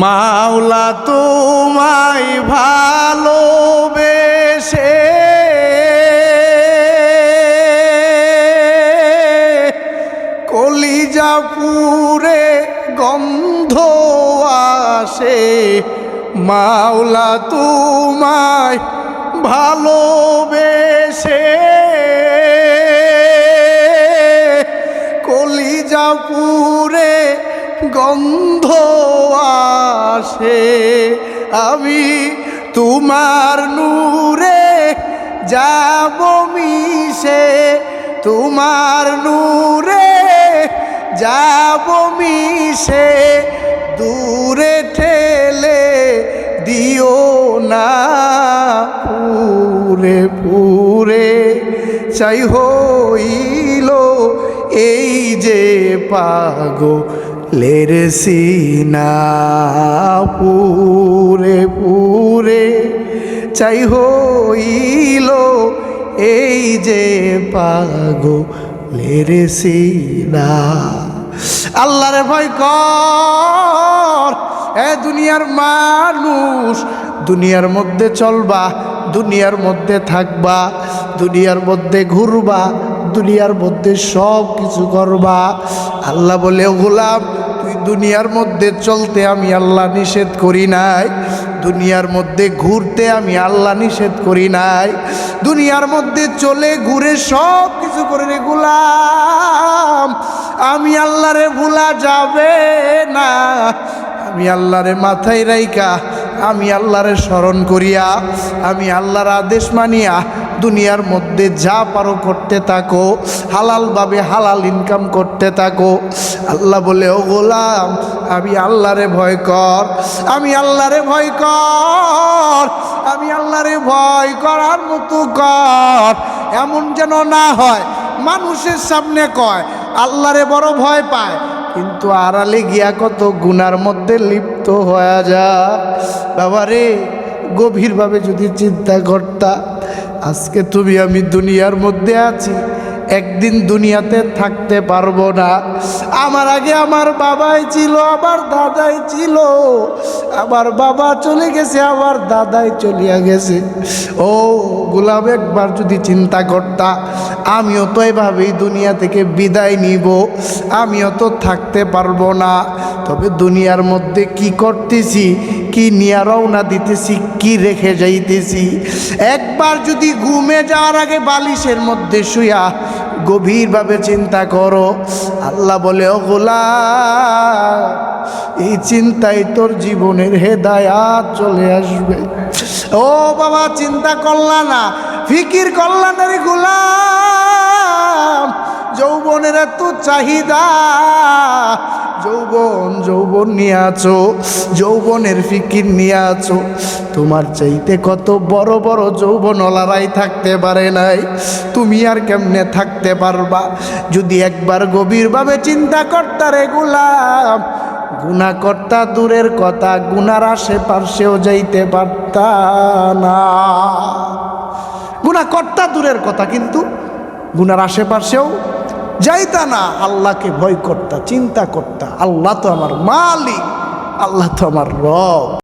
মাওলা তোমায় ভালোবেসে কলিজা পুরে গন্ধ আসে। মাওলা তোমায় ভালোবেসে কলিজা পুরে গন্ধ আসে। আমি তোমার নূরে যাব মিশে, তোমার নূরে যাব মিশে, দূরে ঠেলে দিও না পুরে পুরে। চাই হইল এই যে পাগলের সিনা, পুরে পুরে চাই হইল এই যে পাগলের সিনা। আল্লাহরে ভয় কর এ দুনিয়ার মানুষ, দুনিয়ার মধ্যে চলবা, দুনিয়ার মধ্যে থাকবা, দুনিয়ার মধ্যে ঘুরবা, দুনিয়ার মধ্যে সব কিছু করবা। আল্লাহ বলে, ও গোলাম তুই দুনিয়ার মধ্যে চলতে আমি আল্লাহ নিষেধ করি নাই, দুনিয়ার মধ্যে ঘুরতে আমি আল্লাহ নিষেধ করি নাই, দুনিয়ার মধ্যে চলে ঘুরে সব কিছু করে রে গোলাম, আমি আল্লাহরে ভুলা যাবে না। আমি আল্লাহরে মাথায় রাইকা, আমি আল্লাহরে স্মরণ করিয়া, আমি আল্লাহর আদেশ মানিয়া দুনিয়ার মধ্যে যা পারো করতে থাকো, হালালভাবে হালাল ইনকাম করতে থাকো। আল্লাহ বলে, ও গোলাম আমি আল্লাহরে ভয় কর, আমি আল্লাহরে ভয় কর, আমি আল্লাহরে ভয় করার মতো কর। এমন যেন না হয় মানুষের সামনে কয় আল্লাহরে বড় ভয় পায়, কিন্তু আড়ালে গিয়া কত গুনার মধ্যে লিপ্ত হয়ে যায়। বাবারে গভীরভাবে যদি চিন্তা করতা, আজকে তুমি আমি দুনিয়ার মধ্যে আছি, একদিন দুনিয়াতে থাকতে পারবো না। আমার আগে আমার বাবাই ছিল, আমার দাদাই ছিল, আমার বাবা চলে গেছে, আমার দাদাই চলিয়া গেছে। ও গোলাম একবার যদি চিন্তা করতা, আমিও তো এভাবেই দুনিয়া থেকে বিদায় নিব, আমিও তো থাকতে পারবো না। তবে দুনিয়ার মধ্যে কি করতেছি, কি নিয়ে রওনা দিতেছি, কি রেখে যাইতেছি, একবার যদি ঘুমে যাওয়ার আগে বালিশের মধ্যে শুয়া গভীরভাবে চিন্তা করো। আল্লাহ বলে, ও গোলাম এই চিন্তাই তোর জীবনের হেদায়াত চলে আসবে। ও বাবা চিন্তা করলা না, ফিকির করলা না রে গোলাম, যৌবনের এত চাহিদা, যৌবন যৌবন নিয়ে আছো, যৌবনের ফিকির নিয়ে আছো। তোমার চাইতে কত বড় বড় যৌবনওয়ালারাই থাকতে পারে নাই, তুমি আর কেমনে থাকতে পারবা? যদি একবার গভীরভাবে চিন্তা করতা রে গোলাম, গুনাহ করতা দূরের কথা, গুনার আশেপাশেও যাইতে পারতা না। গুনাহ করতা দূরের কথা, কিন্তু গুনার আশেপাশেও যাইতা না। আল্লাহকে ভয় করতা, চিন্তা করতা, আল্লাহ তো আমার মালিক, আল্লাহ তো আমার রব।